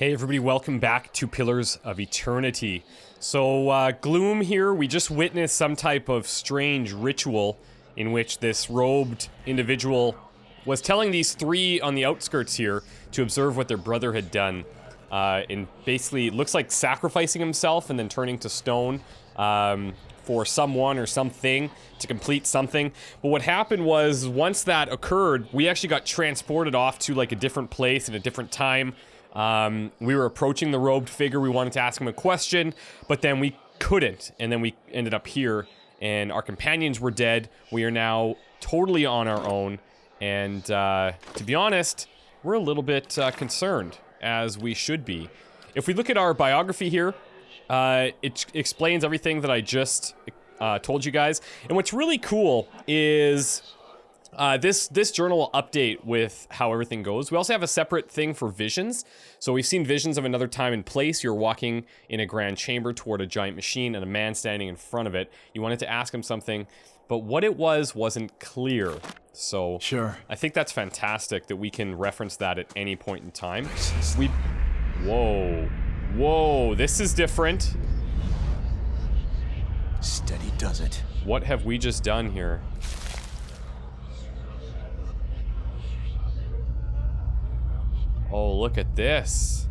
Hey everybody, welcome back to Pillars of Eternity. So, Gloom here, we just witnessed some type of strange ritual in which this robed individual was telling these three on the outskirts here to observe what their brother had done. And basically, it looks like sacrificing himself and then turning to stone for someone or something to complete something. But what happened was, once that occurred, we actually got transported off to like a different place at a different time. We were approaching the robed figure, we wanted to ask him a question, but then we couldn't, and then we ended up here, and our companions were dead. We are now totally on our own, and to be honest, we're a little bit concerned, as we should be. If we look at our biography here, it explains everything that I just told you guys, and what's really cool is this journal will update with how everything goes. We also have a separate thing for visions. So we've seen visions of another time and place. You're walking in a grand chamber toward a giant machine and a man standing in front of it. You wanted to ask him something, but what it was wasn't clear. So sure. I think that's fantastic that we can reference that at any point in time. Whoa, this is different. Steady does it. What have we just done here? Oh, look at this.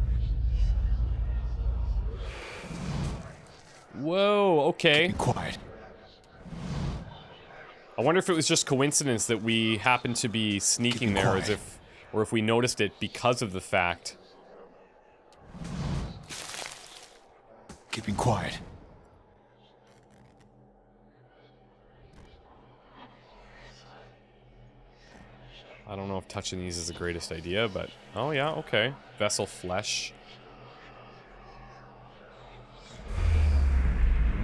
Whoa, okay. Be quiet. I wonder if it was just coincidence that we happened to be sneaking there as if, or if we noticed it because of the fact. Keeping quiet. I don't know if touching these is the greatest idea, but... Oh yeah, okay. Vessel flesh.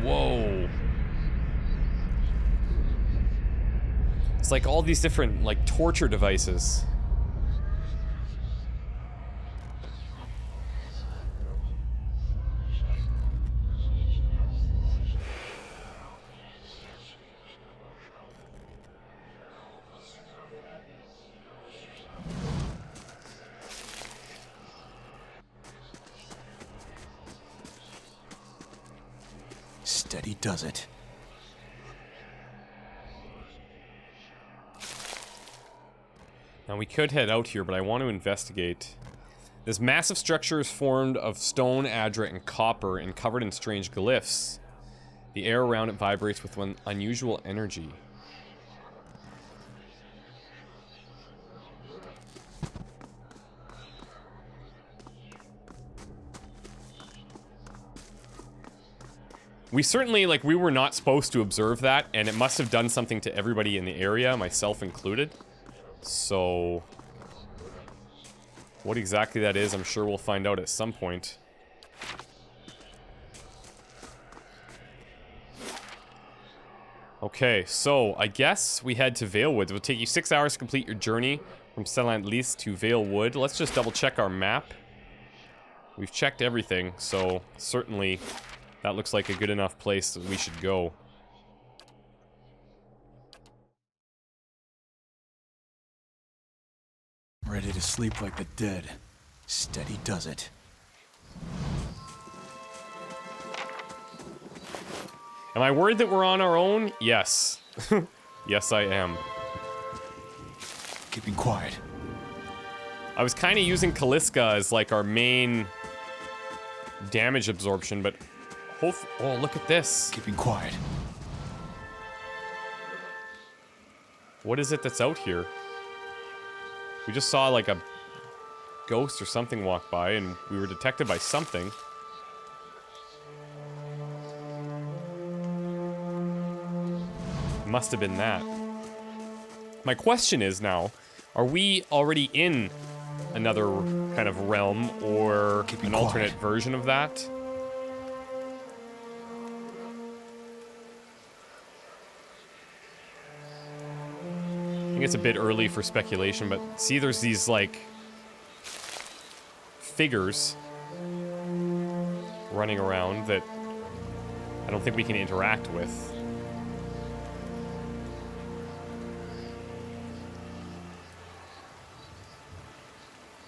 Whoa. It's like all these different, like, torture devices. Steady does it. Now we could head out here, but I want to investigate. This massive structure is formed of stone, adra, and copper, and covered in strange glyphs. The air around it vibrates with one unusual energy. We certainly, like, we were not supposed to observe that, and it must have done something to everybody in the area, myself included. So, what exactly that is, I'm sure we'll find out at some point. Okay, so I guess we head to Vale Woods. It will take you 6 hours to complete your journey from Stellant Lease to Vale Wood. Let's just double check our map. We've checked everything, so certainly that looks like a good enough place that we should go. Ready to sleep like the dead. Steady does it. Am I worried that we're on our own? Yes. Yes, I am. Keeping quiet. I was kind of using Kaliska as like our main damage absorption, but oh, look at this. Keeping quiet. What is it that's out here? We just saw like a ghost or something walk by and we were detected by something. Must have been that. My question is now, are we already in another kind of realm or an alternate version of that? I think it's a bit early for speculation, but see, there's these, like, figures running around that I don't think we can interact with.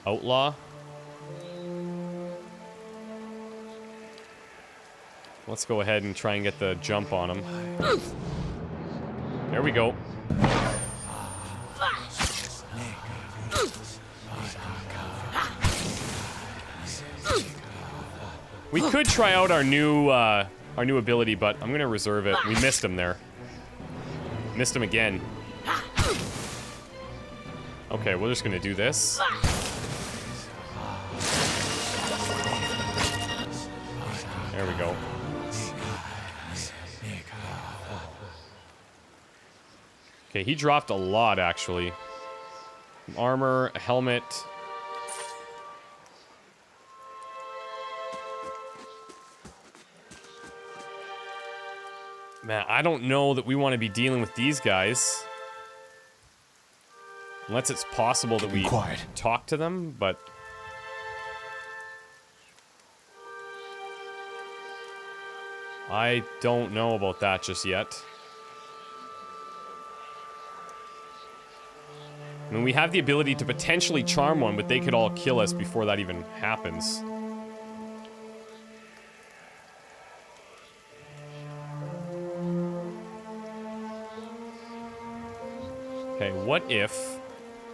Outlaw? Let's go ahead and try and get the jump on him. There we go. We could try out our new ability, but I'm gonna reserve it. We missed him there. Missed him again. Okay, we're just gonna do this. There we go. Okay, he dropped a lot, actually. Armor, a helmet. Man, I don't know that we want to be dealing with these guys. Unless it's possible that we talk to them, but... I don't know about that just yet. I mean, we have the ability to potentially charm one, but they could all kill us before that even happens. Okay, what if...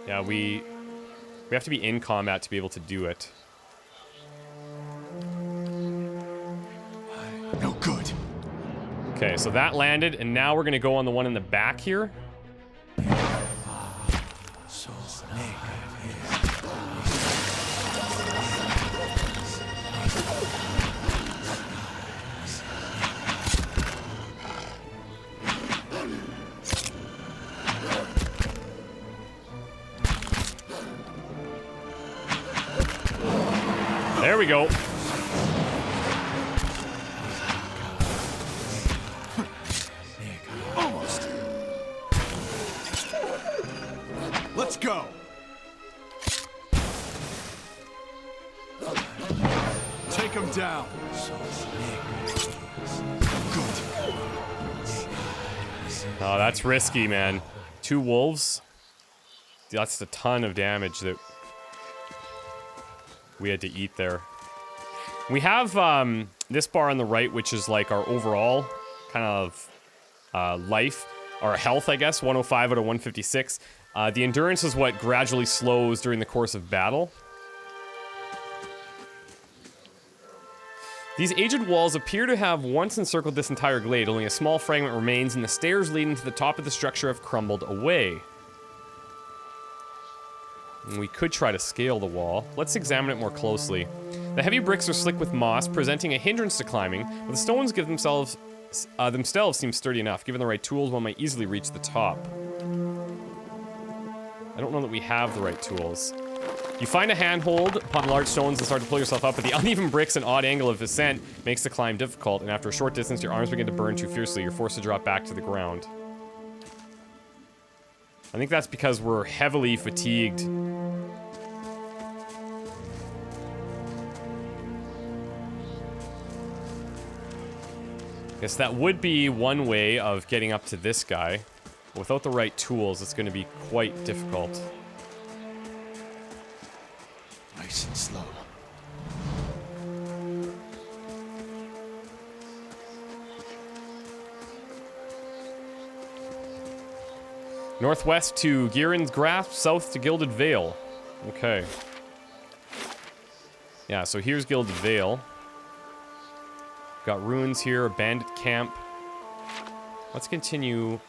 Yeah, we have to be in combat to be able to do it. No good. Okay, so that landed, and now we're gonna go on the one in the back here. There we go. Almost. Let's go. Take him down. Good. Oh, that's risky, man. 2 wolves. That's a ton of damage that we had to eat there. We have this bar on the right, which is like our overall kind of life, or health, I guess, 105 out of 156. The endurance is what gradually slows during the course of battle. These aged walls appear to have once encircled this entire glade. Only a small fragment remains, and the stairs leading to the top of the structure have crumbled away. And we could try to scale the wall. Let's examine it more closely. The heavy bricks are slick with moss, presenting a hindrance to climbing, but the stones give themselves seem sturdy enough. Given the right tools, one might easily reach the top. I don't know that we have the right tools. You find a handhold upon large stones and start to pull yourself up, but the uneven bricks and odd angle of descent makes the climb difficult, and after a short distance, your arms begin to burn too fiercely. You're forced to drop back to the ground. I think that's because we're heavily fatigued. Guess that would be one way of getting up to this guy. Without the right tools, it's going to be quite difficult. Nice and slow. Northwest to Gieran's Grasp, south to Gilded Vale. Okay. Yeah, so here's Gilded Vale. Got ruins here, a bandit camp. Let's continue.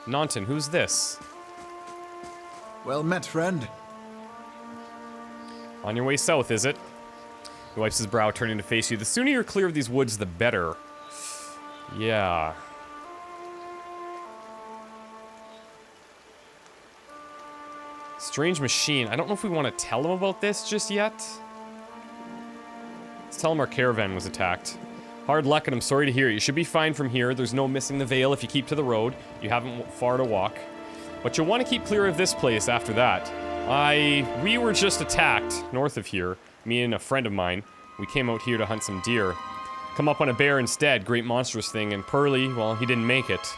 Naunton, who's this? Well met, friend. On your way south, is it? He wipes his brow, turning to face you. The sooner you're clear of these woods, the better. Yeah. Strange machine. I don't know if we want to tell him about this just yet. Let's tell him our caravan was attacked. Hard luck, and I'm sorry to hear it. You should be fine from here. There's no missing the Vale if you keep to the road. You haven't far to walk. But you'll want to keep clear of this place after that. We were just attacked north of here. Me and a friend of mine. We came out here to hunt some deer. Come up on a bear instead. Great monstrous thing. And Pearly, well, he didn't make it.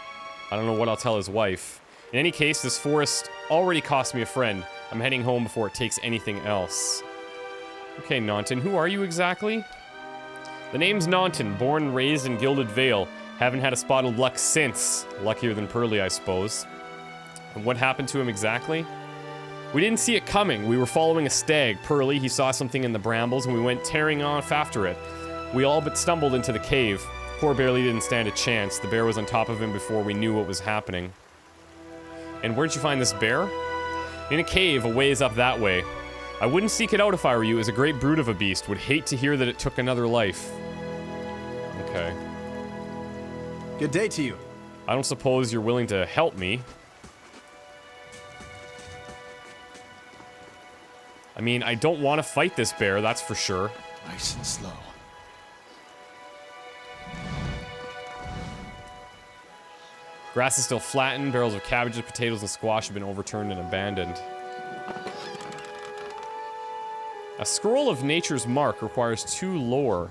I don't know what I'll tell his wife. In any case, this forest already cost me a friend. I'm heading home before it takes anything else. Okay, Naunton, who are you exactly? The name's Naunton, born and raised in Gilded Vale. Haven't had a spot of luck since. Luckier than Pearly, I suppose. And what happened to him exactly? We didn't see it coming. We were following a stag. Pearly, he saw something in the brambles, and we went tearing off after it. We all but stumbled into the cave. Poor Barely didn't stand a chance. The bear was on top of him before we knew what was happening. And where'd you find this bear? In a cave, a ways up that way. I wouldn't seek it out if I were you. It was a great brute of a beast. Would hate to hear that it took another life. Okay. Good day to you. I don't suppose you're willing to help me. I mean, I don't want to fight this bear, that's for sure. Nice and slow. Grass is still flattened. Barrels of cabbages, potatoes, and squash have been overturned and abandoned. A scroll of nature's mark requires 2 lore.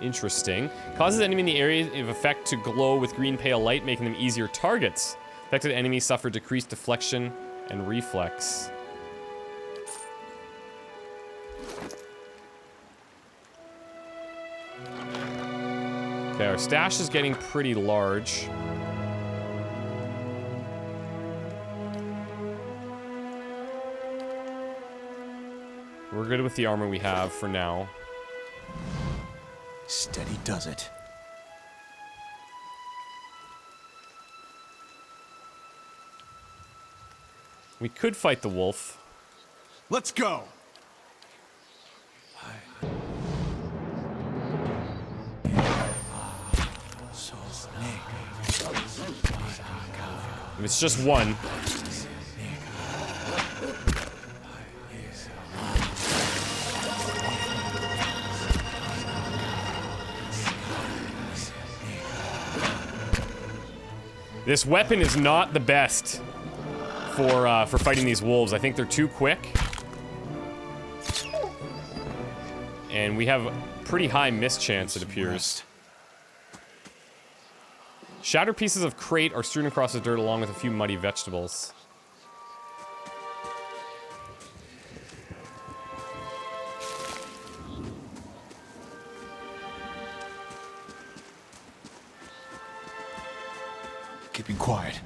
Interesting. Causes enemy in the area of effect to glow with green pale light, making them easier targets. Affected enemies suffer decreased deflection and reflex. Okay, our stash is getting pretty large. We're good with the armor we have for now. Steady does it. We could fight the wolf. Let's go! If it's just one. This weapon is not the best for fighting these wolves. I think they're too quick. And we have a pretty high miss chance, it appears. Shattered pieces of crate are strewn across the dirt along with a few muddy vegetables. Keeping quiet.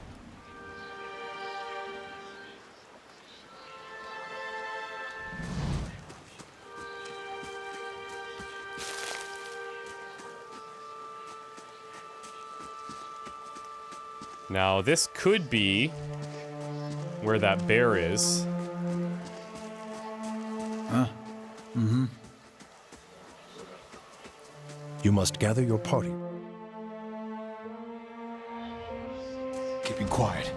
Now, this could be where that bear is. Huh? Mm-hmm. You must gather your party. Keeping quiet.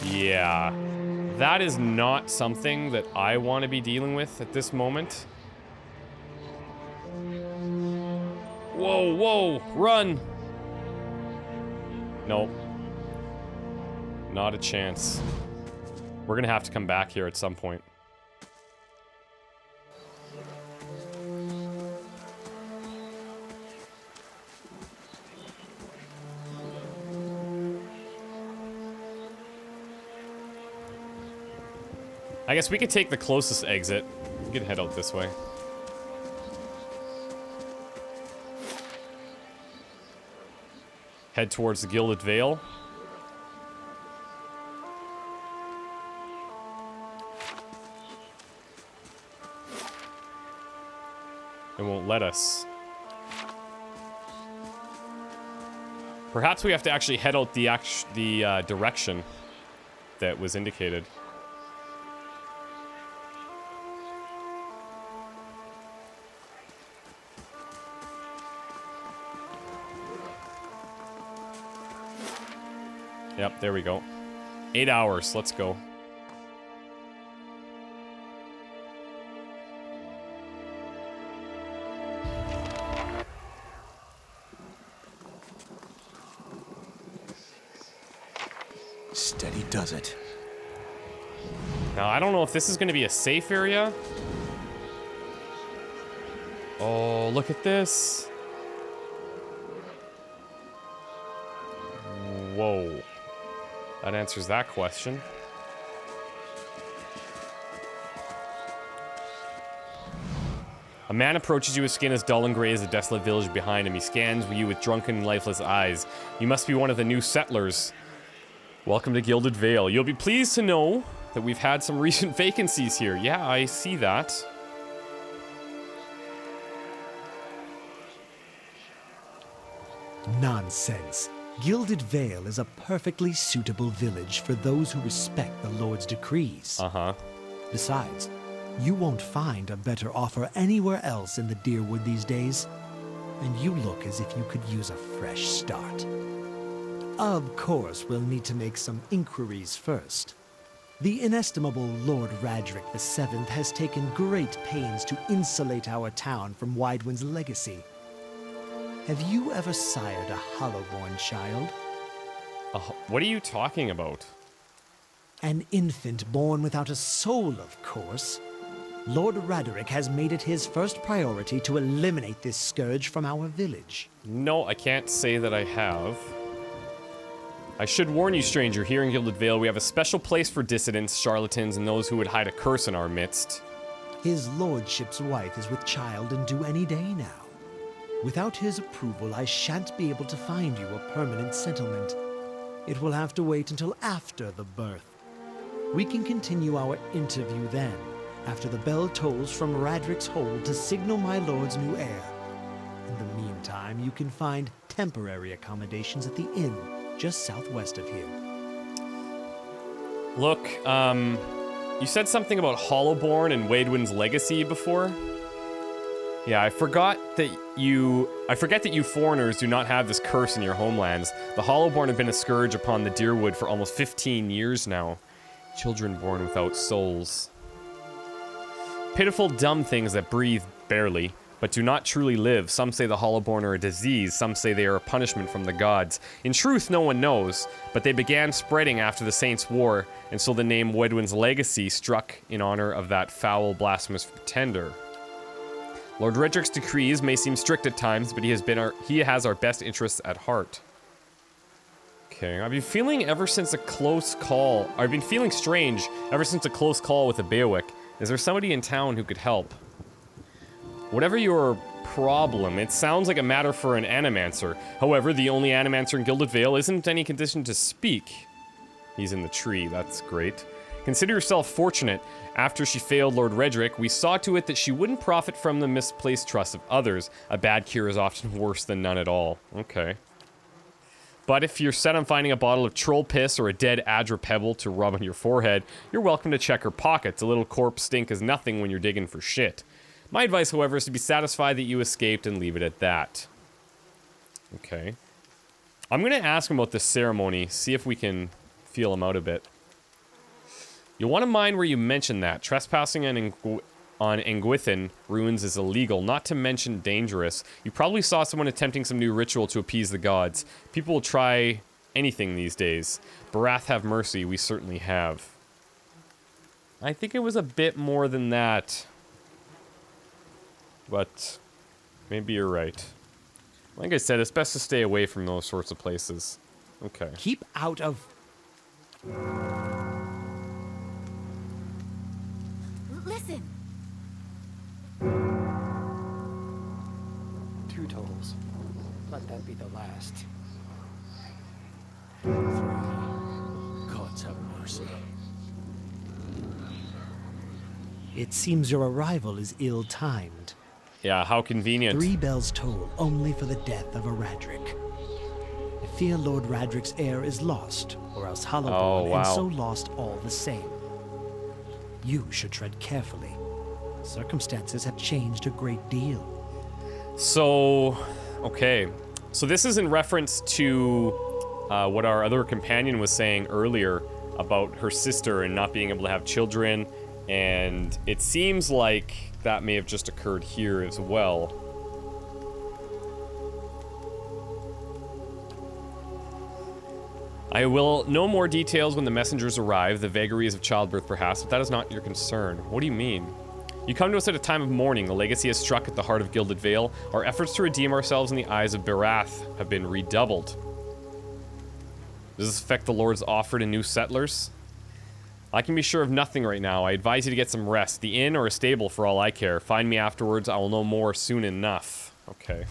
Yeah. That is not something that I want to be dealing with at this moment. Whoa, whoa, run! Nope. Not a chance. We're gonna have to come back here at some point. I guess we could take the closest exit. We could head out this way. Head towards the Gilded Vale. It won't let us. Perhaps we have to actually head out the direction that was indicated. Yep, there we go. 8 hours, let's go. Steady does it. Now, I don't know if this is going to be a safe area. Oh, look at this. Whoa. That answers that question. A man approaches you, his skin as dull and gray as the desolate village behind him. He scans you with drunken, lifeless eyes. You must be one of the new settlers. Welcome to Gilded Vale. You'll be pleased to know that we've had some recent vacancies here. Yeah, I see that. Nonsense. Gilded Vale is a perfectly suitable village for those who respect the Lord's decrees. Uh-huh. Besides, you won't find a better offer anywhere else in the Deerwood these days. And you look as if you could use a fresh start. Of course, we'll need to make some inquiries first. The inestimable Lord Radric VII has taken great pains to insulate our town from Widewind's legacy. Have you ever sired a Hollowborn child? What are you talking about? An infant born without a soul, of course. Lord Radric has made it his first priority to eliminate this scourge from our village. No, I can't say that I have. I should warn you, stranger, here in Gilded Vale, we have a special place for dissidents, charlatans, and those who would hide a curse in our midst. His lordship's wife is with child and due any day now. Without his approval, I shan't be able to find you a permanent settlement. It will have to wait until after the birth. We can continue our interview then, after the bell tolls from Radric's hold to signal my lord's new heir. In the meantime, you can find temporary accommodations at the inn, just southwest of here. Look, you said something about Hollowborn and Widewind's legacy before? Yeah, I forget that you foreigners do not have this curse in your homelands. The Hollowborn have been a scourge upon the Deerwood for almost 15 years now. Children born without souls. Pitiful, dumb things that breathe barely, but do not truly live. Some say the Hollowborn are a disease, some say they are a punishment from the gods. In truth, no one knows, but they began spreading after the Saints' War, and so the name Widewind's legacy struck in honor of that foul, blasphemous pretender. Lord Redric's decrees may seem strict at times, but he has our best interests at heart. Okay, I've been feeling strange ever since a close call with a Beowick. Is there somebody in town who could help? Whatever your problem, it sounds like a matter for an animancer. However, the only animancer in Gilded Vale isn't in any condition to speak. He's in the tree, that's great. Consider yourself fortunate. After she failed Lord Redric, we saw to it that she wouldn't profit from the misplaced trust of others. A bad cure is often worse than none at all. Okay. But if you're set on finding a bottle of troll piss or a dead Adra pebble to rub on your forehead, you're welcome to check her pockets. A little corpse stink is nothing when you're digging for shit. My advice, however, is to be satisfied that you escaped and leave it at that. Okay. I'm going to ask him about this ceremony, see if we can feel him out a bit. You'll want to mind where you mention that. Trespassing on Engwithan ruins is illegal, not to mention dangerous. You probably saw someone attempting some new ritual to appease the gods. People will try anything these days. Barath have mercy, we certainly have. I think it was a bit more than that. But maybe you're right. Like I said, it's best to stay away from those sorts of places. Okay. Keep out of... Listen. 2 totals. Let that be the last. 3. Gods have mercy. It seems your arrival is ill-timed. Yeah, how convenient. 3 bells toll only for the death of a Radric. I fear Lord Radric's heir is lost, or else Hollowborn, and so lost all the same. You should tread carefully. Circumstances have changed a great deal. So, okay. So this is in reference to what our other companion was saying earlier about her sister and not being able to have children, and it seems like that may have just occurred here as well. I will know more details when the messengers arrive, the vagaries of childbirth perhaps, but that is not your concern. What do you mean? You come to us at a time of mourning. The legacy has struck at the heart of Gilded Vale. Our efforts to redeem ourselves in the eyes of Barath have been redoubled. Does this affect the Lord's offer to new settlers? I can be sure of nothing right now. I advise you to get some rest. The inn or a stable for all I care. Find me afterwards. I will know more soon enough. Okay.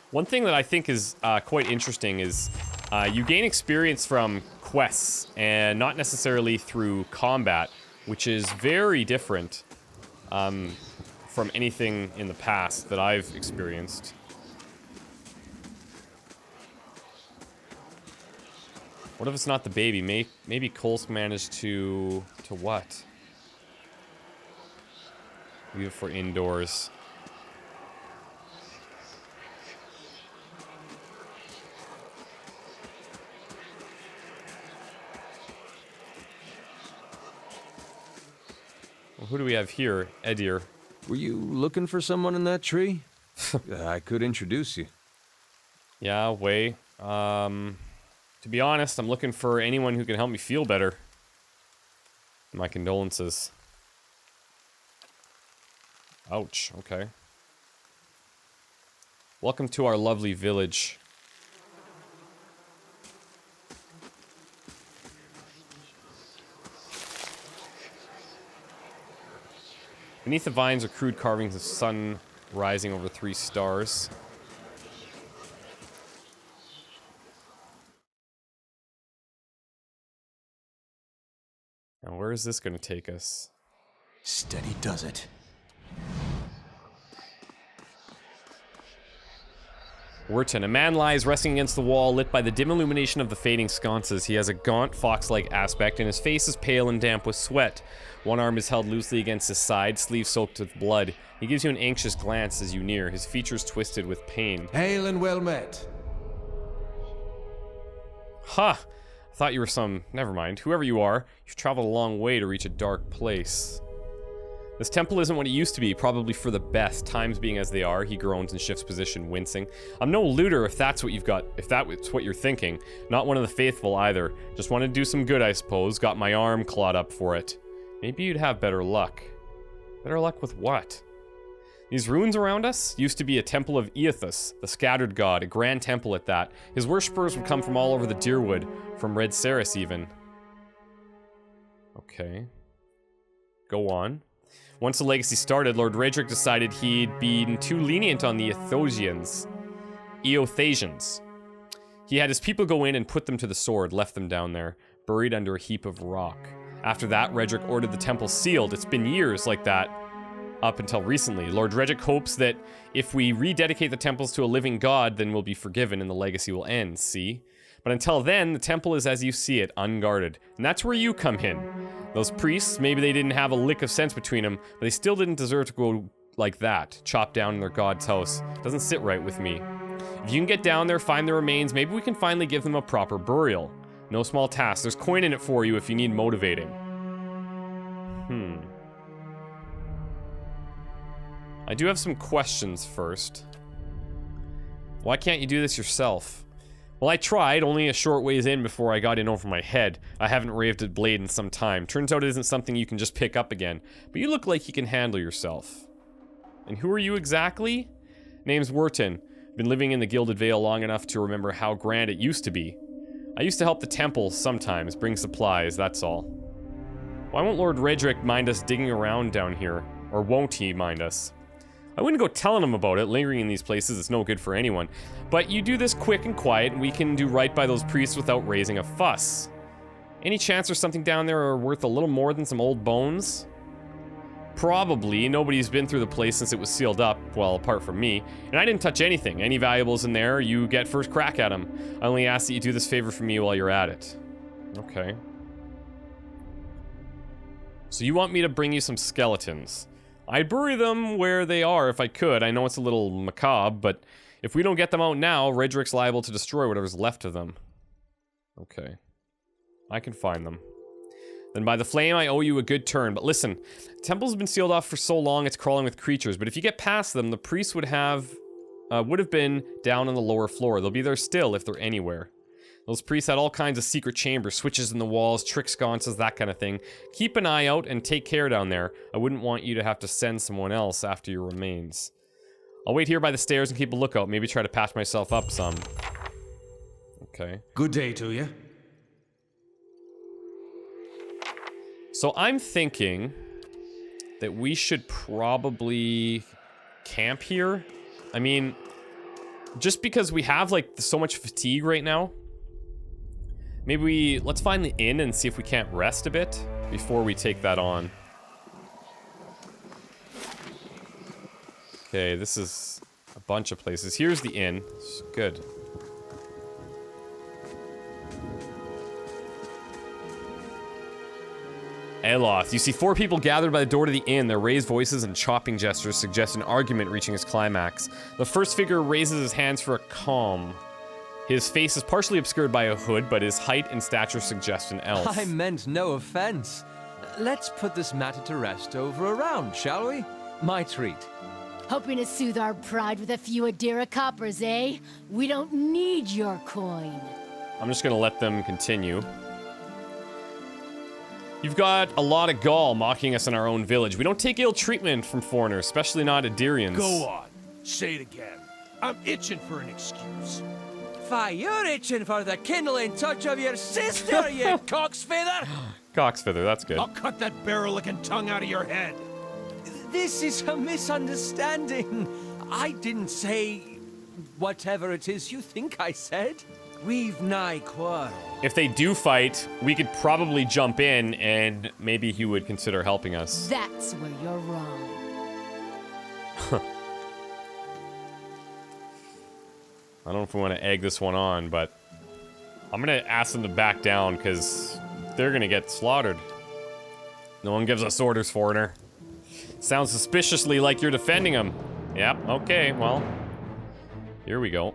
One thing that I think is quite interesting is you gain experience from quests and not necessarily through combat, which is very different from anything in the past that I've experienced. What if it's not the baby? Maybe Kolsk managed to what? Leave it for indoors. Well, who do we have here? Edir. Were you looking for someone in that tree? I could introduce you. Yeah, wait. To be honest, I'm looking for anyone who can help me feel better. My condolences. Ouch, okay. Welcome to our lovely village. Beneath the vines are crude carvings of sun rising over 3 stars. Now, where is this going to take us? Steady does it. Wharton. A man lies resting against the wall, lit by the dim illumination of the fading sconces. He has a gaunt, fox-like aspect, and his face is pale and damp with sweat. One arm is held loosely against his side, sleeve soaked with blood. He gives you an anxious glance as you near, his features twisted with pain. Hail and well met. Huh. I thought you were some... Never mind. Whoever you are, you've traveled a long way to reach a dark place. This temple isn't what it used to be, probably for the best, times being as they are. He groans and shifts position, wincing. I'm no looter if that's what you've got, if that's what you're thinking. Not one of the faithful either. Just wanted to do some good, I suppose. Got my arm clawed up for it. Maybe you'd have better luck. Better luck with what? These ruins around us used to be a temple of Eothas, the scattered god, a grand temple at that. His worshippers would come from all over the Deerwood, from Red Saris even. Okay. Go on. Once the legacy started, Lord Redrick decided he'd been too lenient on the Eothasians. He had his people go in and put them to the sword, left them down there, buried under a heap of rock. After that, Redrick ordered the temple sealed. It's been years like that, up until recently. Lord Redrick hopes that if we rededicate the temples to a living god, then we'll be forgiven and the legacy will end, see? But until then, the temple is as you see it, unguarded. And that's where you come in. Those priests, maybe they didn't have a lick of sense between them, but they still didn't deserve to go like that, chopped down in their god's house. Doesn't sit right with me. If you can get down there, find the remains, maybe we can finally give them a proper burial. No small task. There's coin in it for you if you need motivating. I do have some questions first. Why can't you do this yourself? Well, I tried, only a short ways in before I got in over my head. I haven't raved a blade in some time. Turns out it isn't something you can just pick up again. But you look like you can handle yourself. And who are you exactly? Name's Wharton. Been living in the Gilded Vale long enough to remember how grand it used to be. I used to help the temple sometimes, bring supplies, that's all. Why won't Lord Redrick mind us digging around down here? Or won't he mind us? I wouldn't go telling him about it. Lingering in these places is no good for anyone. But you do this quick and quiet, and we can do right by those priests without raising a fuss. Any chance there's something down there are worth a little more than some old bones? Probably. Nobody's been through the place since it was sealed up, well, apart from me. And I didn't touch anything. Any valuables in there, you get first crack at them. I only ask that you do this favor for me while you're at it. Okay. So you want me to bring you some skeletons. I'd bury them where they are if I could. I know it's a little macabre, but if we don't get them out now, Redrick's liable to destroy whatever's left of them. Okay. I can find them. Then by the flame, I owe you a good turn. But listen, the temple's been sealed off for so long it's crawling with creatures, but if you get past them, the priests would have been down on the lower floor. They'll be there still if they're anywhere. Those priests had all kinds of secret chambers, switches in the walls, trick sconces, that kind of thing. Keep an eye out and take care down there. I wouldn't want you to have to send someone else after your remains. I'll wait here by the stairs and keep a lookout. Maybe try to patch myself up some. Okay. Good day to you. So I'm thinking that we should probably camp here. I mean, just because we have like so much fatigue right now. Maybe let's find the inn and see if we can't rest a bit before we take that on. Okay, this is a bunch of places. Here's the inn. Good. Aloth. You see 4 people gathered by the door to the inn. Their raised voices and chopping gestures suggest an argument reaching its climax. The first figure raises his hands for a calm. His face is partially obscured by a hood, but his height and stature suggest an elf. I meant no offense. Let's put this matter to rest over a round, shall we? My treat. Hoping to soothe our pride with a few Adira coppers, eh? We don't need your coin. I'm just gonna let them continue. You've got a lot of gall mocking us in our own village. We don't take ill treatment from foreigners, especially not Adirians. Go on. Say it again. I'm itching for an excuse. Fie, you're itching for the kindling touch of your sister, you cocksfeather! Cocksfeather, that's good. I'll cut that barrel-looking tongue out of your head. This is a misunderstanding. I didn't say whatever it is you think I said. We've nigh quarrel. If they do fight, we could probably jump in and maybe he would consider helping us. That's where you're wrong. I don't know if we want to egg this one on, but I'm going to ask them to back down because they're going to get slaughtered. No one gives us orders, foreigner. Sounds suspiciously like you're defending them. Yep, okay, well, here we go.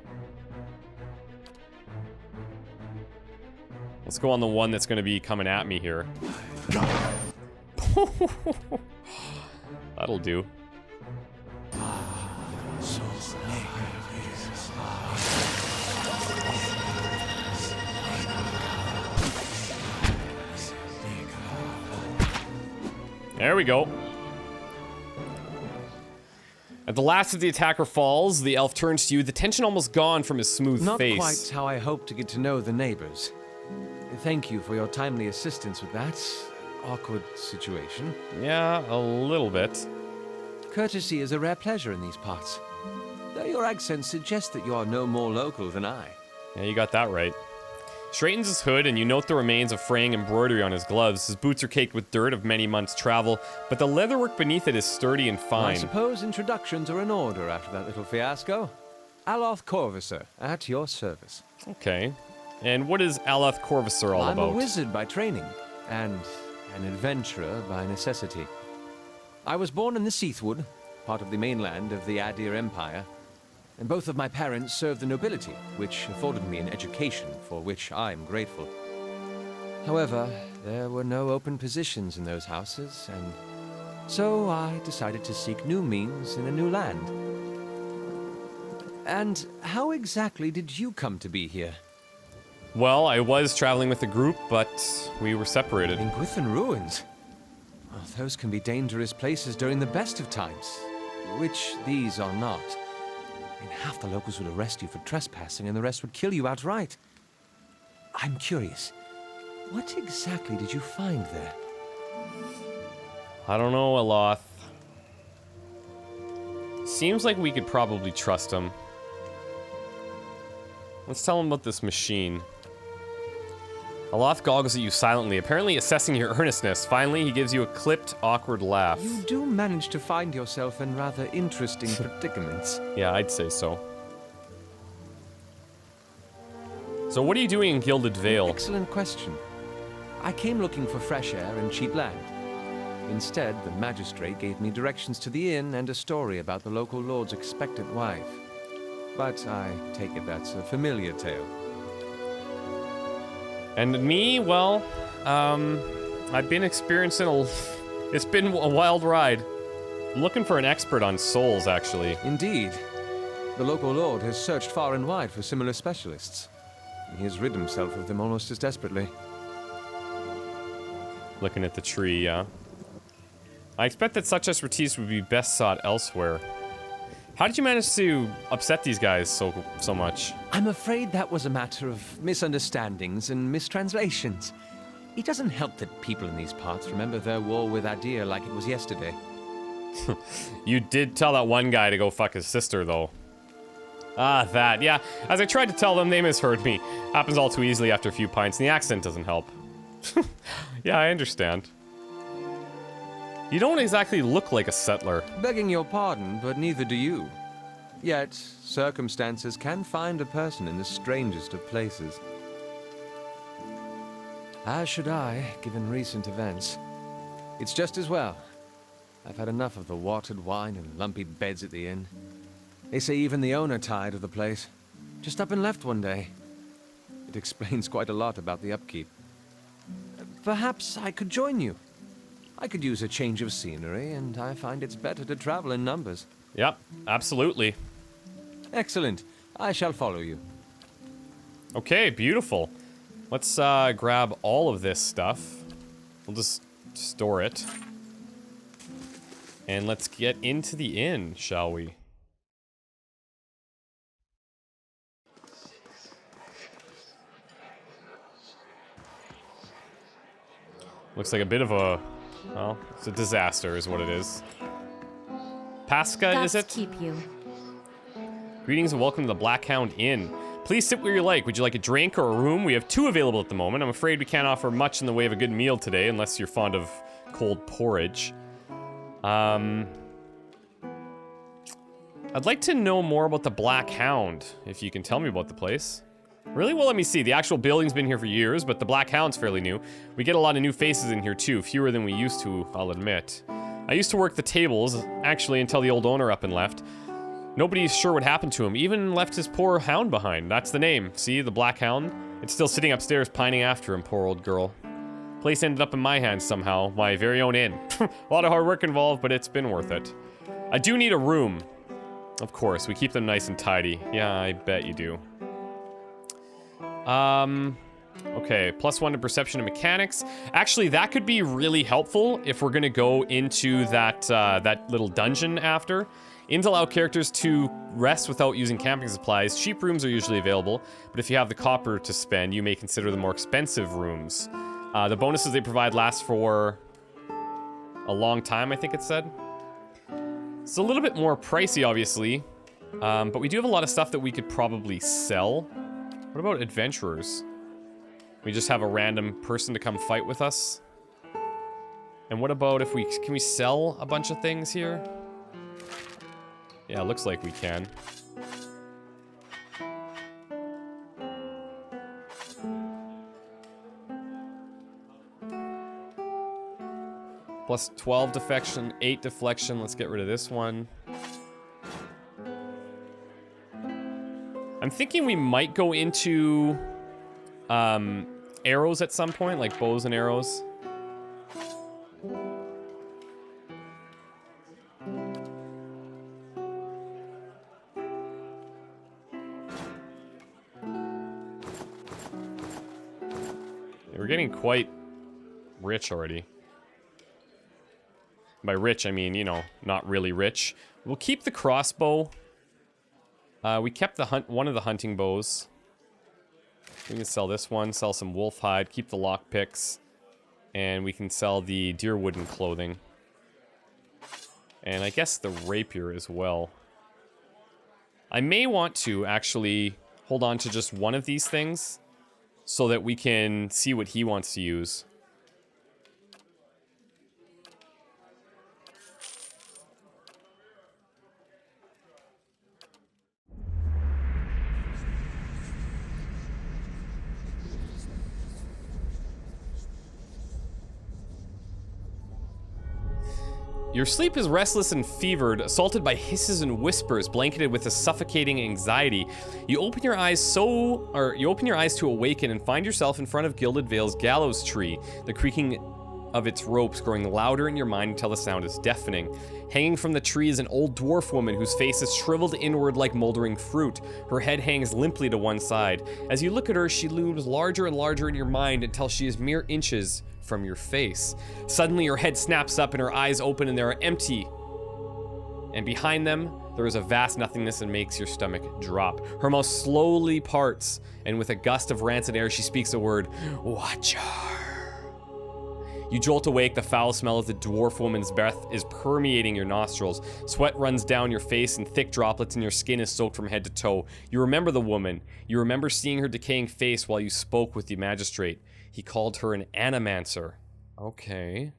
Let's go on the one that's going to be coming at me here. That'll do. There we go. At the last of the attacker falls, the elf turns to you, the tension almost gone from his smooth face. Not quite how I hoped to get to know the neighbors. Thank you for your timely assistance with that awkward situation. Yeah, a little bit. Courtesy is a rare pleasure in these parts. Though your accent suggests that you are no more local than I. Yeah, you got that right. Straightens his hood, and you note the remains of fraying embroidery on his gloves. His boots are caked with dirt of many months' travel, but the leatherwork beneath it is sturdy and fine. I suppose introductions are in order after that little fiasco. Aloth Corvisor, at your service. Okay. And what is Aloth Corvisor all about? I'm a wizard by training, and an adventurer by necessity. I was born in the Seathwood, part of the mainland of the Adir Empire, and both of my parents served the nobility, which afforded me an education for which I'm grateful. However, there were no open positions in those houses, and so I decided to seek new means in a new land. And how exactly did you come to be here? Well, I was traveling with a group, but we were separated. In Gwythan Ruins? Oh, those can be dangerous places during the best of times, which these are not. I mean, half the locals would arrest you for trespassing and the rest would kill you outright. I'm curious, what exactly did you find there? I don't know, Aloth. Seems like we could probably trust him. Let's tell him about this machine. Aloth goggles at you silently, apparently assessing your earnestness. Finally, he gives you a clipped, awkward laugh. You do manage to find yourself in rather interesting predicaments. Yeah, I'd say so. So what are you doing in Gilded Vale? Excellent question. I came looking for fresh air and cheap land. Instead, the magistrate gave me directions to the inn and a story about the local lord's expectant wife. But I take it that's a familiar tale. And me, well, I've been experiencing it's been a wild ride. I'm looking for an expert on souls, actually. Indeed. The local lord has searched far and wide for similar specialists. He has rid himself of them almost as desperately. Looking at the tree, yeah. I expect that such expertise would be best sought elsewhere. How did you manage to upset these guys so much? I'm afraid that was a matter of misunderstandings and mistranslations. It doesn't help that people in these parts remember their war with Adir like it was yesterday. You did tell that one guy to go fuck his sister, though. Ah, that. Yeah, as I tried to tell them, they misheard me. Happens all too easily after a few pints, and the accent doesn't help. Yeah, I understand. You don't exactly look like a settler. Begging your pardon, but neither do you. Yet, circumstances can find a person in the strangest of places. As should I, given recent events. It's just as well. I've had enough of the watered wine and lumpy beds at the inn. They say even the owner tired of the place. Just up and left one day. It explains quite a lot about the upkeep. Perhaps I could join you. I could use a change of scenery, and I find it's better to travel in numbers. Yep, absolutely. Excellent. I shall follow you. Okay, beautiful. Let's grab all of this stuff. We'll just store it. And let's get into the inn, shall we? Looks like a bit of a... well, it's a disaster is what it is. Pasca, is it? Keep you. Greetings and welcome to the Black Hound Inn. Please sit where you like. Would you like a drink or a room? We have 2 available at the moment. I'm afraid we can't offer much in the way of a good meal today, unless you're fond of cold porridge. I'd like to know more about the Black Hound, if you can tell me about the place. Really? Well, let me see. The actual building's been here for years, but the Black Hound's fairly new. We get a lot of new faces in here too, fewer than we used to, I'll admit. I used to work the tables, actually, until the old owner up and left. Nobody's sure what happened to him, even left his poor hound behind. That's the name. See, the Black Hound? It's still sitting upstairs pining after him, poor old girl. Place ended up in my hands somehow, my very own inn. A lot of hard work involved, but it's been worth it. I do need a room. Of course, we keep them nice and tidy. Yeah, I bet you do. Okay, +1 to perception and mechanics. Actually, that could be really helpful if we're gonna go into that, that little dungeon after. Inns allow characters to rest without using camping supplies. Cheap rooms are usually available, but if you have the copper to spend, you may consider the more expensive rooms. The bonuses they provide last for a long time, I think it said. It's a little bit more pricey, obviously, but we do have a lot of stuff that we could probably sell. What about adventurers? We just have a random person to come fight with us? And what about if we... can we sell a bunch of things here? Yeah, it looks like we can. +12 deflection, 8 deflection. Let's get rid of this one. I'm thinking we might go into arrows at some point, like bows and arrows. We're getting quite rich already. By rich, I mean, you know, not really rich. We'll keep the crossbow. We kept the one of the hunting bows. We can sell this one, sell some wolf hide, keep the lockpicks, and we can sell the deer wooden clothing. And I guess the rapier as well. I may want to actually hold on to just one of these things so that we can see what he wants to use. Your sleep is restless and fevered, assaulted by hisses and whispers, blanketed with a suffocating anxiety. You open your eyes to awaken and find yourself in front of Gilded Vale's gallows tree, the creaking of its ropes growing louder in your mind until the sound is deafening. Hanging from the tree is an old dwarf woman whose face is shriveled inward like moldering fruit. Her head hangs limply to one side. As you look at her, she looms larger and larger in your mind until she is mere inches from your face. Suddenly, her head snaps up and her eyes open and they are empty. And behind them, There is a vast nothingness and makes your stomach drop. Her mouth slowly parts, and with a gust of rancid air, she speaks the word, Watcher. You jolt awake. The foul smell of the dwarf woman's breath is permeating your nostrils. Sweat runs down your face and thick droplets, and your skin is soaked from head to toe. You remember the woman. You remember seeing her decaying face while you spoke with the magistrate. He called her an animancer. Okay.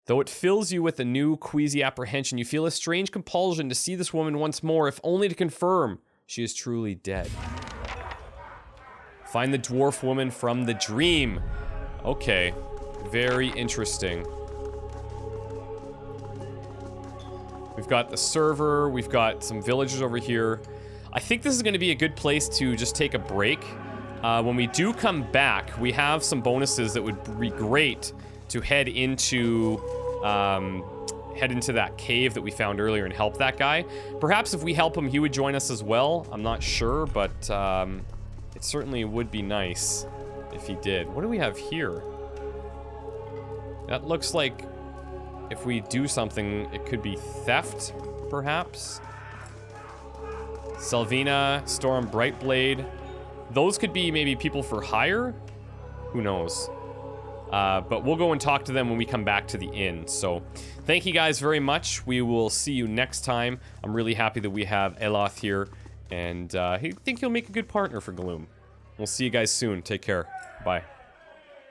Though it fills you with a new, queasy apprehension, you feel a strange compulsion to see this woman once more, if only to confirm she is truly dead. Find the dwarf woman from the dream. Okay. Very interesting. We've got the server. We've got some villagers over here. I think this is going to be a good place to just take a break. When we do come back, we have some bonuses that would be great to head into that cave that we found earlier and help that guy. Perhaps if we help him, he would join us as well. I'm not sure, but it certainly would be nice if he did. What do we have here? That looks like if we do something, it could be theft, perhaps. Selvina, Storm, Brightblade. Those could be maybe people for hire? Who knows? But we'll go and talk to them when we come back to the inn. So thank you guys very much. We will see you next time. I'm really happy that we have Aloth here. And I think he'll make a good partner for Gloom. We'll see you guys soon. Take care. Bye.